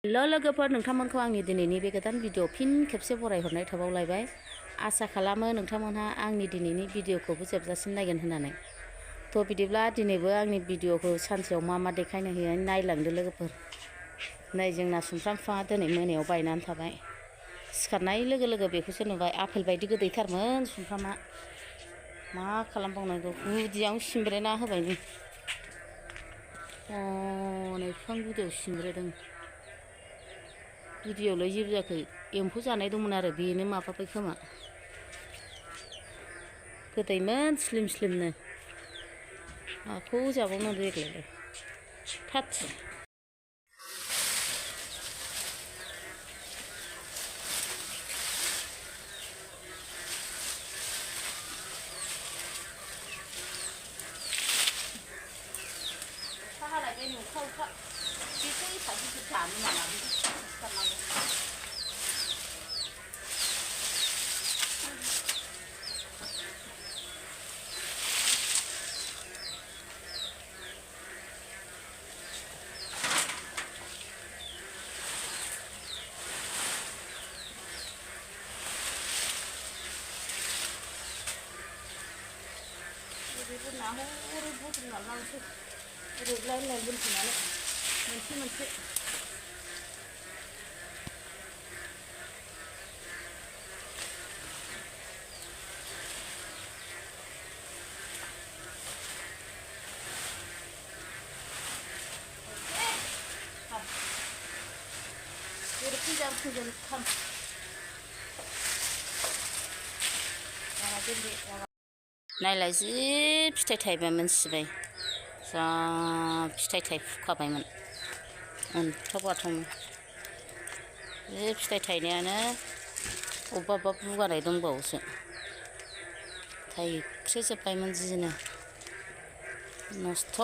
लोगोफोर नोंथांमोनखौ आंनि दिनैनि बे गोदान भिडिअ फिन खेबसे बरायहरनाय थाबावलायबाय। आसा खालामो नोंथांमोनहा आंनि दिनैनि भिडिअखौबो जोबजासिम नायगोन होननानै। थ' बिदिब्ला दिनैबो आंनि भिडिअखौ सानसेयाव मा देखायनो होयो नायलांदो लोगोफोर। नै जोंना सुमफ्राम बिफाङा दिनै मोनायाव बायनानै थाबाय। सिखारनाय लोगो लोगो बेखौसो नुबाय। आपेल बायदि गोदैथारमोन सुमफ्रामा। मा खालामबावनांगौ, गुदियावनो सिमब्रेना होबाय नै। नै बिफां गुदियाव सिमब्रेदों। गुदियावलाय जेबो जायाखै, एम्फौ जानाय दंमोन आरो बेनो माबाबाय खोमा। गोदैमोन स्लिम स्लिमनो। माखौ जाबावनो देग्लायलाय थाथ। हालायबाय नै अखा बेखौ एफा गिदिर जानो नामा सिखारनांगौ। बेखौ नाहरै बुथुमनानै लांसै ओरैलाय दोनथ'नानै मोनसे फैगोन खाम नायलाय जि फिथाइ थाइबाय मोनसिबाय। जा फिथाइ थाइफुखाबायमोन अन्थाव बाथाव। बे फिथाइ थाइनायानो अबेबा बुगानाय दंबावोसो। थाइख्रेजोब्बायमोन जिनो नस्थ'।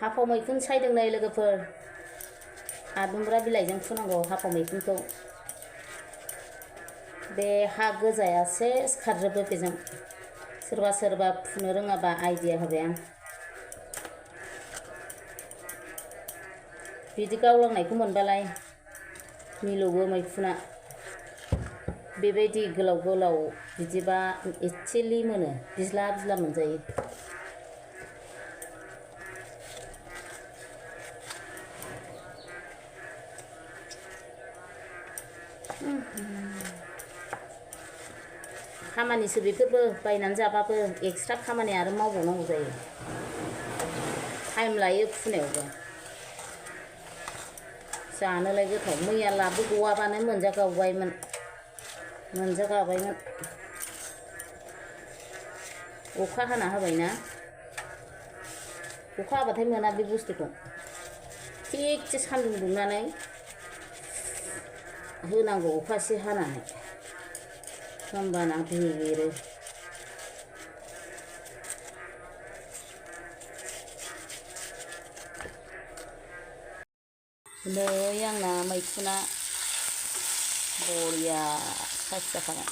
हाफाव मैखुन सायदों नै लोगोफोर। आदुमब्रा बिलाइजों फुनांगौ हाफाव मैखुनखौ। बे हा गोजायासो खारजोबो बेजों। सोरबा सोरबा फुनो रोङाबा आइडिया होबाय आं। बिदि गावलांनायखौ मोनबालाय मिलौवो मैखुना। बेबायदि गोलाव गोलाव बिदिबा एसे लिमोनो, बिज्ला बिज्ला मोनजायो। खामानिसो बेफोरबो, बायनानै जाबाबो एक्सट्रा खामानि आरो मावबावनांगौ जायो। टाइम लायो फुनायावबो। जानोलाय गोथाव। मैया लाबोगवाबानो मोनजागावबायमोन। अखा हाना होबायना। अखा हाबाथाय मोना बे बुस्थुखौ। थिगसे सान्दुं दुंनानै होनांगौ अखा एसे हानानै, होमबाना बेरो। नै आंना मैखुना बरिया साइज जाखाबाय।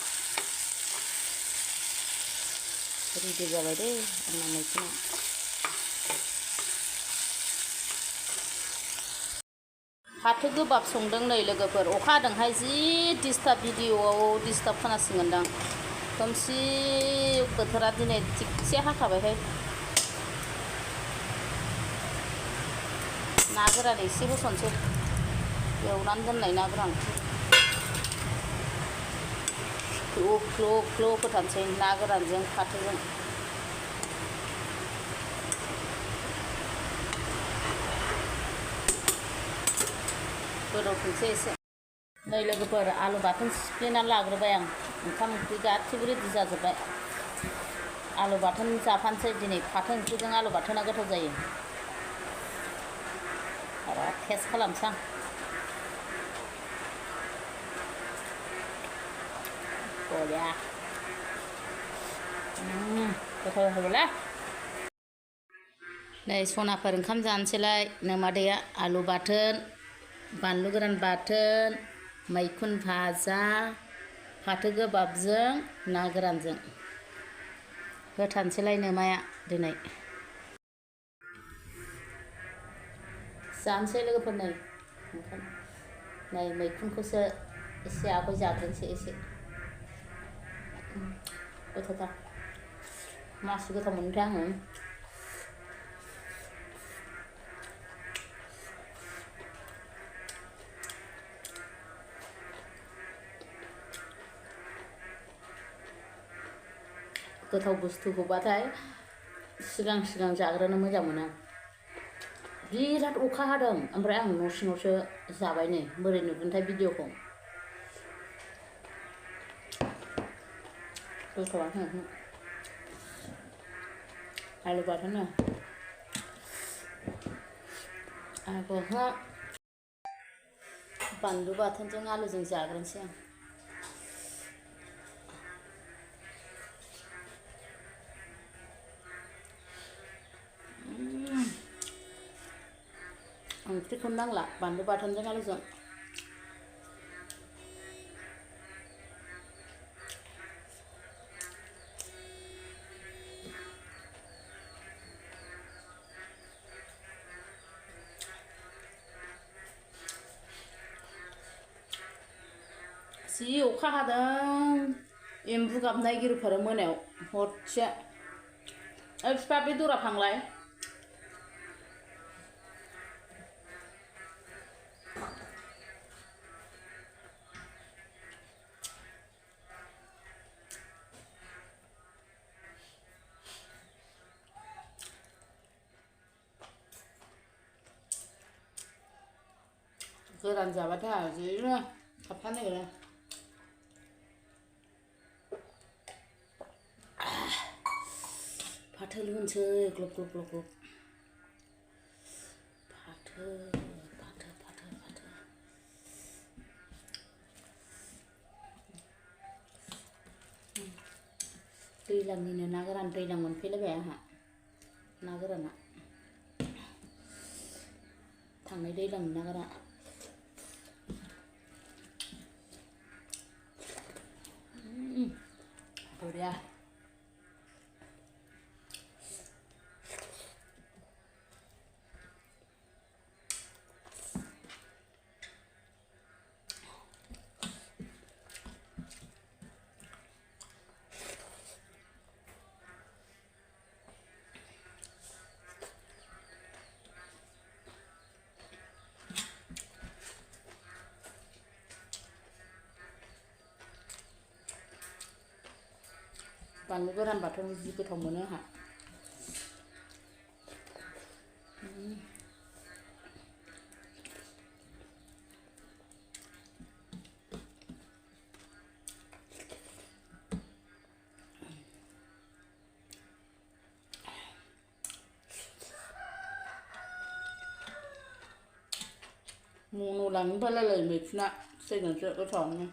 रेडि जाबाय दे आंना मैखुना। फाथो गोबाब संदों नै लोगोफोर। अखा हादोंहाय जि डिस्टार्ब, भिडिअआव डिस्टार्ब खोनासिगोनदां। खोमसि बोथोरा दिनै थिगसे हाखाबायहाय। ना गोरान एसे होसनसै, एवनानै दोननाय ना गोरान। ग्ल' होथारनोसै ना गोरानजों फाथोजों। गोदौथोंसै एसे। नै लोगोफोर आलु बाथोन सिफ्लेनानै लाग्रोबाय आं। ओंखाम ओंख्रि गासिबो रेडि जाजोब्बाय। आलु बाथोन जाफानोसै दिनै। फाथो ओंख्रिजों आलु बाथोना गोथाव जायो। र' टेस्ट खालामसै आं। बरिया गोथाव जाबायलै। नै सनाफोर ओंखाम जानोसैलाय। नोमादैया आलु बाथोन, बानलु गोरान बाथोन, मैखुन भाजा, फाथो गोबाबजों ना गोरानजों होथारनोसैलाय नोमाया दिनै। जानोसै लोगोफोर नै ओंखाम नै मैखुनखौसो एसे आगोल जाग्रोनोसै एसे गोथावथार मासि गोथाव मोनोथाय आङो गोथाव बुस्थुखौबाथाय सिगां जाग्रोनो मोजां मोनो बिराद अखा हादों ओमफ्राय आं न' सिङावसो जाबाय नै बोरै नुगोनथाय भिडिअखौ गोथावानो आलु बाथोन आलुहा बानलु बाथोनजों आलुजों जाग्रोनोसै आं ओंख्रिखौनो नांला बानलु बाथोनजों आलुजों जि अखा हादों एम्बु गाबनाय गिरफोर मोनायाव हरसे बिफा बे दरा फांलाय गोरान जाबाथाय जिनो थाबथानो नागिरो फाथो लुनोसै ग्लब ग्लब ग्लब ग्लब फाथो दैज्लांनिनो ना गोरान दैज्लां मोनफैलायबाय आंहा ना गोराना थांनाय दैज्लांनि ना गोरान बरिया बानलु गोरान बाथोन जि गोथाव मोनो आंहा मन' लांनो मैखुना सिगांसो गोथावानो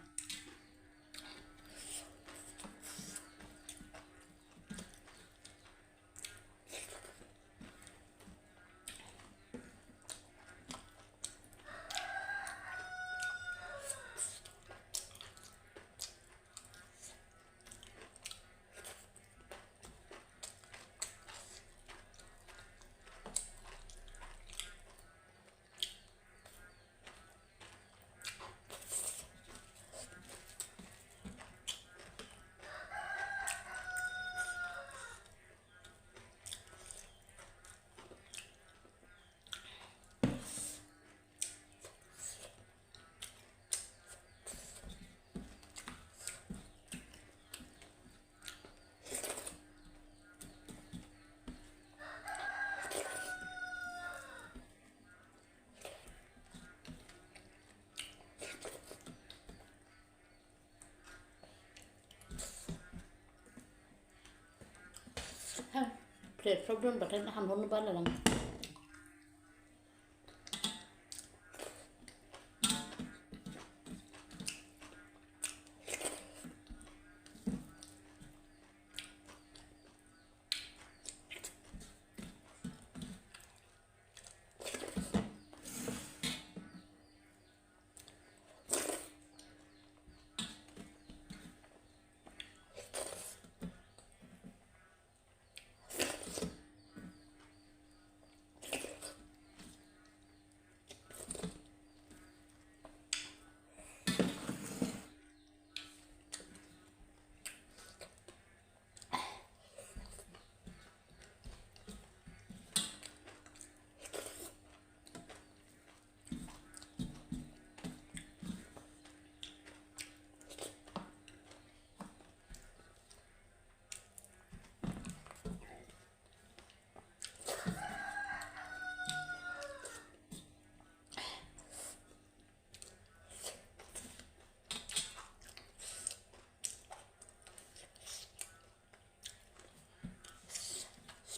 प्लेटफ्राव दोनबाथाय हानहरनो बालायलाङो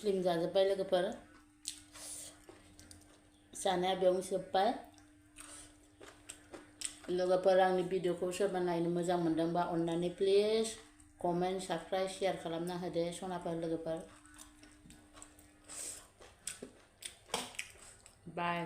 स्लिम जाजोब्बाय लोगोफोर जानाया बेयावनो जोब्बाय लोगोफोर आंनि भिडिअखौ सोरबा नायनो मोजां मोनदोंबा अननानै प्लिज कमेन्ट साबस्क्राइब शेयार खालामना होदो सनाफोर लोगोफोर बाय